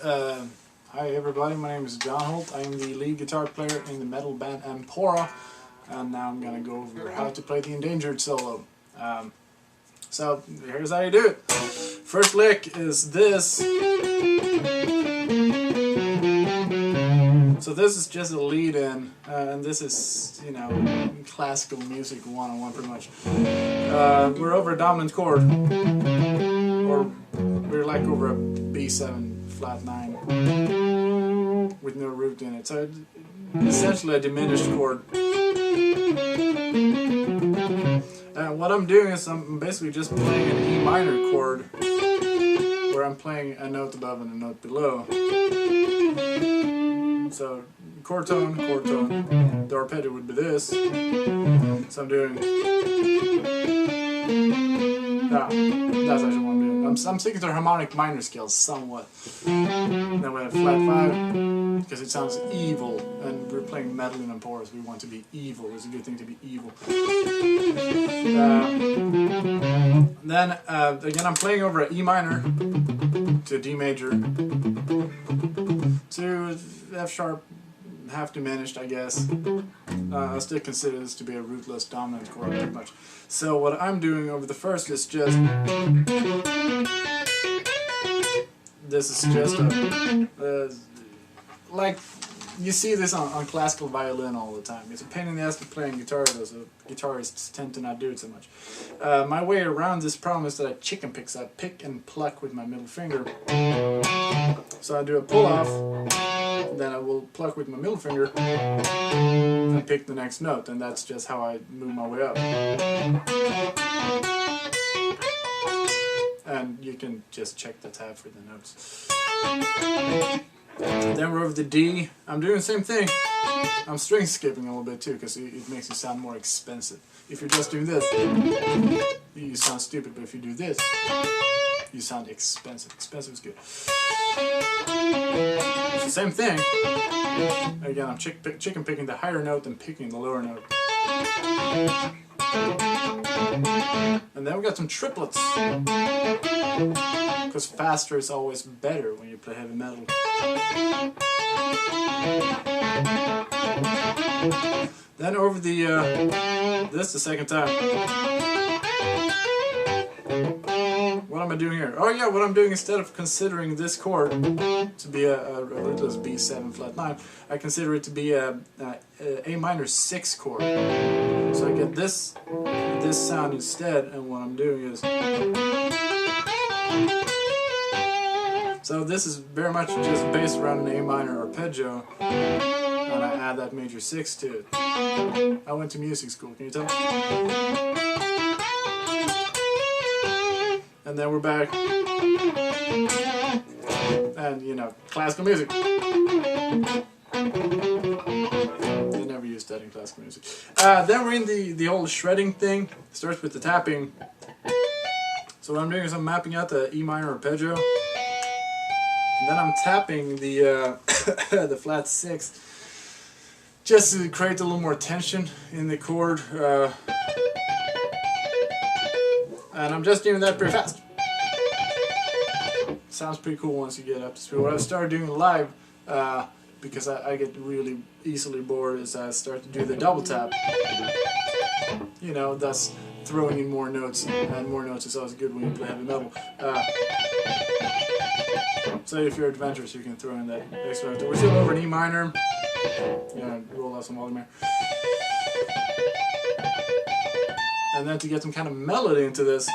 Hi everybody, my name is John Holt. I am the lead guitar player in the metal band Ampora, and now I'm going to go over how to play the Endangered Solo. So here's how you do it. First lick is this. So this is just a lead in, and this is, you know, classical music 101 pretty much. We're over a dominant chord, or we're like over a B7 flat 9 with no root in it. So essentially a diminished chord. What I'm doing is I'm basically just playing an E minor chord where I'm playing a note above and a note below. So chord tone, the arpeggio would be this. So I'm doing, that's actually what I'm doing. I'm sticking to harmonic minor scales somewhat. Then we have flat 5, because it sounds evil, and we're playing metal in Ampora, so we want to be evil. It's a good thing to be evil. Then again, I'm playing over an E minor to D major to F sharp, half diminished, I guess. I still consider this to be a rootless dominant chord pretty much. So what I'm doing over the first is just, this is just a, like, you see this on classical violin all the time. It's a pain in the ass to play on guitar though, so guitarists tend to not do it so much. My way around this problem is that I chicken pick, so I pick and pluck with my middle finger. So I do a pull off, then I will pluck with my middle finger and pick the next note, and that's just how I move my way up. And you can just check the tab for the notes. Then we're over the D. I'm doing the same thing. I'm string skipping a little bit too, because it makes you sound more expensive. If you're just doing this, you sound stupid, but if you do this, you sound expensive. Expensive is good. It's the same thing. Again, I'm chicken picking the higher note and picking the lower note. And then we got some triplets. Because faster is always better when you play heavy metal. Then over the, this the second time. What am I doing here? Oh yeah, what I'm doing, instead of considering this chord to be a rootless B7 flat 9, I consider it to be a A minor 6 chord. So I get this sound instead, and what I'm doing is, so this is very much just based around an A minor arpeggio, and I add that major 6 to it. I went to music school, can you tell? And then we're back, and you know, classical music. They never used that in classical music. Then we're in the whole shredding thing. It starts with the tapping. So what I'm doing is I'm mapping out the E minor arpeggio, and then I'm tapping the the flat 6, just to create a little more tension in the chord. And I'm just doing that pretty fast. Sounds pretty cool once you get up to speed. What I started doing live, because I get really easily bored, is I start to do the double tap. You know, thus throwing in more notes, and more notes is always good when you play heavy metal. So if you're adventurous, you can throw in that extra note. We're still over an E minor. Yeah, roll out some volume here. And then to get some kind of melody into this,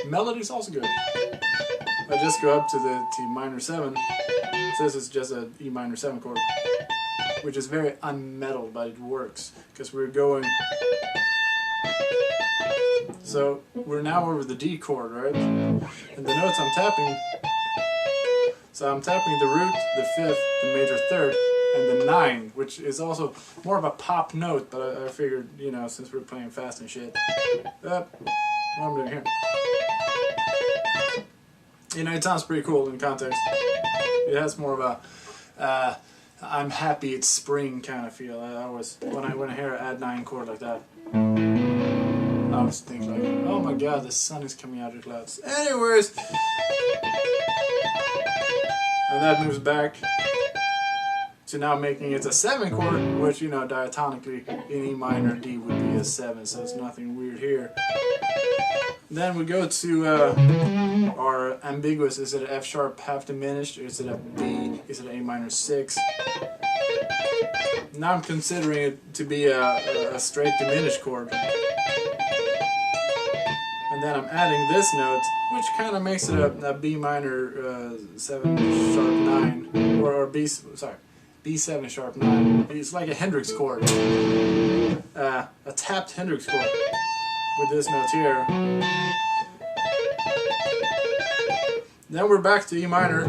melody is also good. I just go up to the T minor 7. So this is just an E minor 7 chord, which is very unmetal, but it works because we're going. So we're now over the D chord, right? And the notes I'm tapping. So I'm tapping the root, the 5th, the major 3rd, and the 9, which is also more of a pop note, but I figured, you know, since we're playing fast and shit, what am I doing here? You know, it sounds pretty cool in context. It has more of a I'm happy it's spring kind of feel. I always, when I hear an add 9 chord like that, I always think like, oh my god, the sun is coming out of the clouds. Anyways, and that moves back to now making it a 7 chord, which, you know, diatonically in E minor D would be a 7, so it's nothing weird here. Then we go to our ambiguous. Is it an F sharp half diminished, or is it a B? Is it an A minor 6? Now I'm considering it to be a straight diminished chord. And then I'm adding this note, which kind of makes it a B minor 7 sharp 9, or B7 sharp 9. It's like a Hendrix chord, a tapped Hendrix chord with this note here. Then we're back to E minor.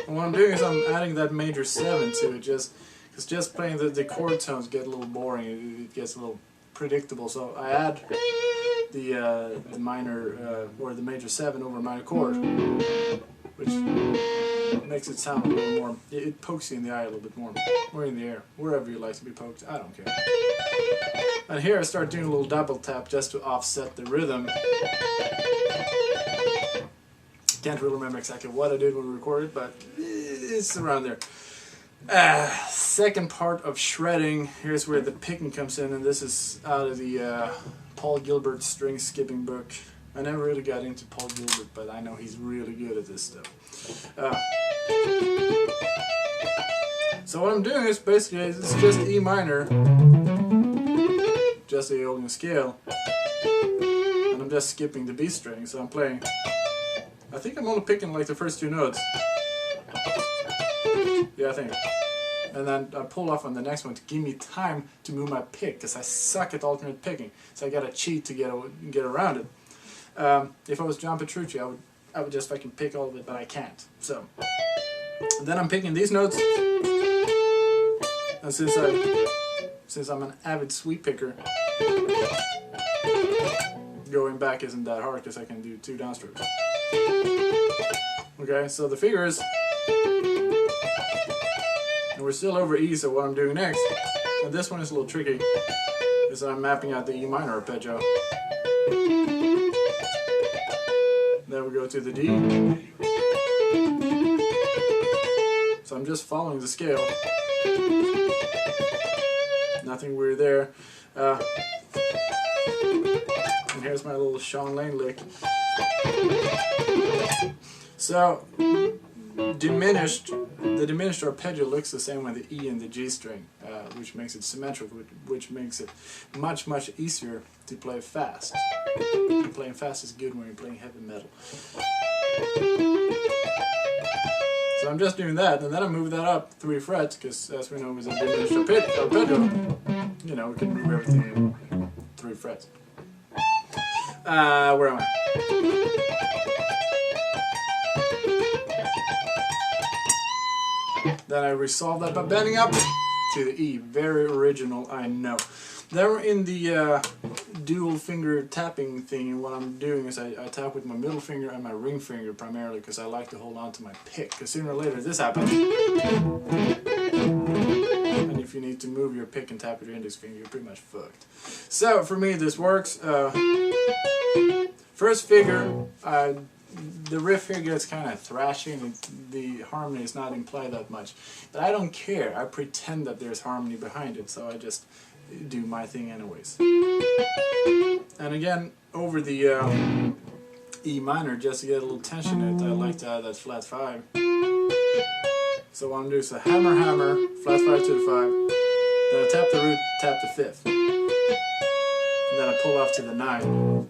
And what I'm doing is I'm adding that major 7 to it, because just playing the chord tones get a little boring. It gets a little predictable. So I add the minor or the major 7 over a minor chord, which makes it sound a little more. It pokes you in the eye a little bit more, or in the air, wherever you like to be poked. I don't care. And here I start doing a little double tap just to offset the rhythm. Can't really remember exactly what I did when we recorded, but it's around there. Second part of shredding. Here's where the picking comes in, and this is out of the Paul Gilbert string skipping book. I never really got into Paul Gilbert, but I know he's really good at this stuff. So what I'm doing is basically it's just E minor, just the Eolian scale, and I'm just skipping the B string. So I'm playing. I think I'm only picking like the first 2 notes. Yeah, I think. And then I pull off on the next one to give me time to move my pick, because I suck at alternate picking. So I gotta cheat to get around it. If I was John Petrucci, I would just fucking pick all of it, but I can't. So then I'm picking these notes, and since I'm an avid sweep picker, going back isn't that hard because I can do 2 downstrokes. Okay, so the figures. And we're still over E, so what I'm doing next, and this one is a little tricky, is that I'm mapping out the E minor arpeggio. Then we go to the D. So I'm just following the scale. Nothing weird there. And here's my little Sean Lane lick. So, the diminished arpeggio looks the same with the E and the G string, which makes it symmetrical, which makes it much easier to play fast. Playing fast is good when you're playing heavy metal. So I'm just doing that, and then I move that up 3 frets, because as we know with a diminished arpeggio, you know, we can move everything in 3 frets. Where am I? Then I resolve that by bending up to the E. Very original, I know. Then we're in the dual finger tapping thing, and what I'm doing is I tap with my middle finger and my ring finger primarily, because I like to hold on to my pick, because sooner or later this happens. And if you need to move your pick and tap with your index finger, you're pretty much fucked. So for me this works. First figure, the riff here gets kind of thrashy, and the harmony is not implied that much. But I don't care. I pretend that there's harmony behind it, so I just do my thing anyways. And again, over the E minor, just to get a little tension in it, I like to add that flat 5. So what I'm doing is a hammer, hammer, flat 5 to the 5. Then I tap the root, tap the 5th. And then I pull off to the 9.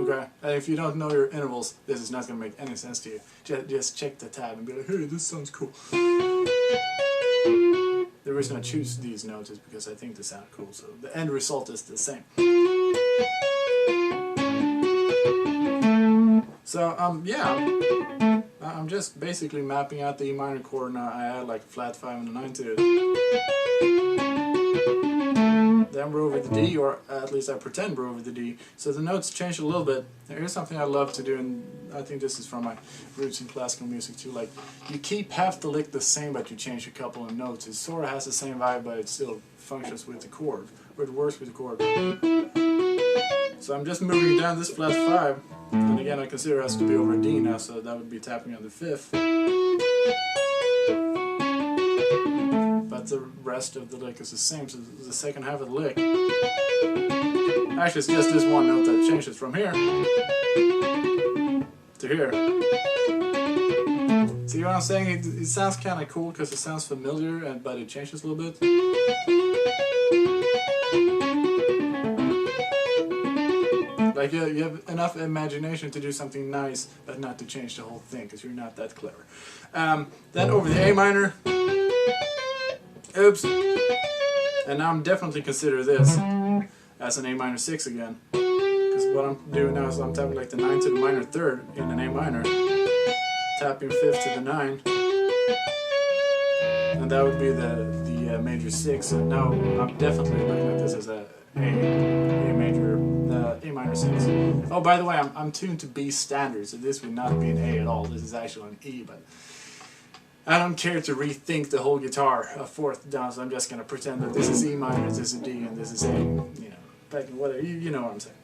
Okay, and if you don't know your intervals, this is not going to make any sense to you. Just check the tab and be like, hey, this sounds cool. The reason I choose these notes is because I think they sound cool, so the end result is the same. So, yeah, I'm just basically mapping out the E minor chord. Now I add like a flat 5 and a 9 to it. Then we're over the D, or at least I pretend we're over the D. So the notes change a little bit. Here's something I love to do, and I think this is from my roots in classical music too. Like, you keep half the lick the same, but you change a couple of notes. It sort of has the same vibe, but it still functions with the chord, or it works with the chord. So I'm just moving down this flat 5, And again, I consider it as to be over D now, so that would be tapping on the 5th. But the rest of the lick is the same, so the second half of the lick. Actually, it's just this one note that changes from here to here. See what I'm saying? It sounds kind of cool because it sounds familiar, but it changes a little bit. Like you have enough imagination to do something nice, but not to change the whole thing, because you're not that clever. Then over the A minor. Oops. And now I'm definitely consider this as an A minor 6 again. Because what I'm doing now is I'm tapping like the 9 to the minor 3rd in an A minor. Tapping 5th to the 9. And that would be the major 6. So now I'm definitely looking at this as a minor 6. Oh, by the way, I'm tuned to B standard, so this would not be an A at all. This is actually an E, but I don't care to rethink the whole guitar a fourth down, so I'm just gonna pretend that this is E minor, this is D, and this is A. You know, like whatever. You know what I'm saying.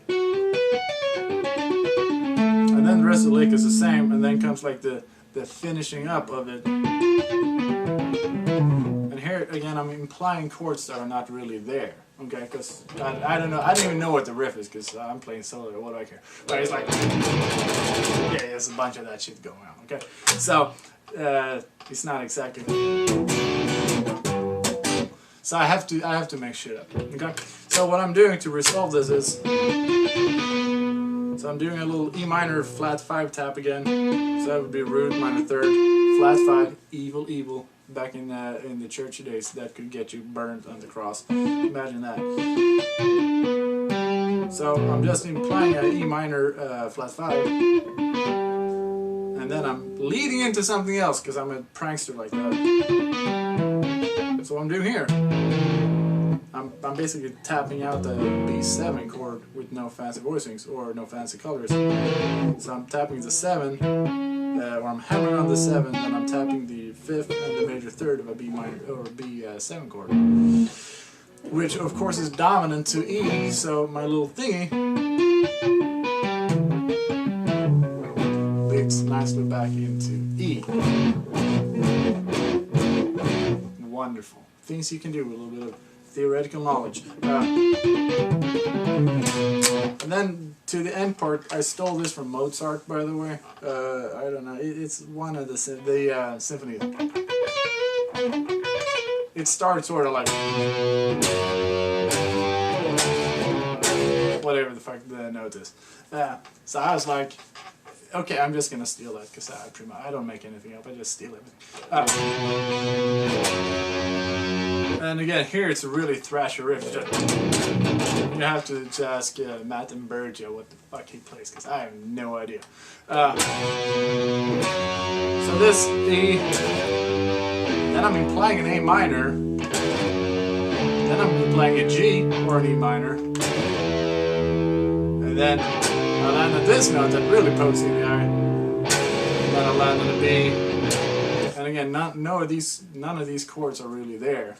And then the rest of the lick is the same, and then comes like the finishing up of it. And here again, I'm implying chords that are not really there. Okay, because I don't know, I don't even know what the riff is because I'm playing solo, what do I care? But it's like, yeah, there's a bunch of that shit going on, okay? So, it's not exactly, so I have to make shit up, okay? So what I'm doing to resolve this is, so I'm doing a little E minor flat 5 tap again, so that would be root minor 3rd, flat 5, evil, evil. Back in the church days, that could get you burned on the cross. Imagine that. So I'm just implying an E minor flat 5, and then I'm leading into something else because I'm a prankster like that. So what I'm doing here, I'm basically tapping out the B7 chord with no fancy voicings or no fancy colors. So I'm tapping the 7. Or I'm hammering on the 7, then I'm tapping the 5th and the major 3rd of a B minor or B7 chord, which of course is dominant to E. So my little thingy leads nicely back into E. Wonderful things you can do with a little bit of theoretical knowledge. And then to the end part, I stole this from Mozart, by the way. I don't know, it's one of the symphonies. It starts sort of like whatever the fuck the note is. So I was like, okay, I'm just gonna steal that because I don't make anything up. I just steal it. And again, here it's a really thrashy riff. You have to ask Matt and Bergia what the fuck he plays, because I have no idea. So this E, then I'm implying an A minor, then I'm implying a G or an E minor, and then I land on this note that really pokes in the eye, and then I land on a B. And again, none of these chords are really there,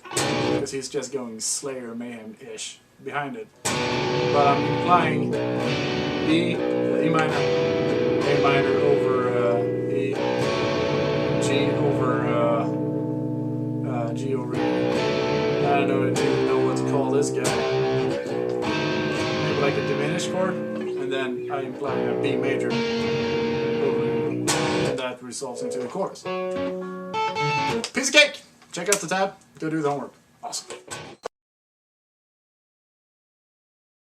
because he's just going Slayer Mayhem-ish behind it. But I'm implying E, E minor, A minor over E, G over G over E. I don't even know what to call this guy. Maybe like a diminished chord, and then I imply a B major over E, and that resolves into the chorus. Piece of cake! Check out the tab, go do the homework. Awesome.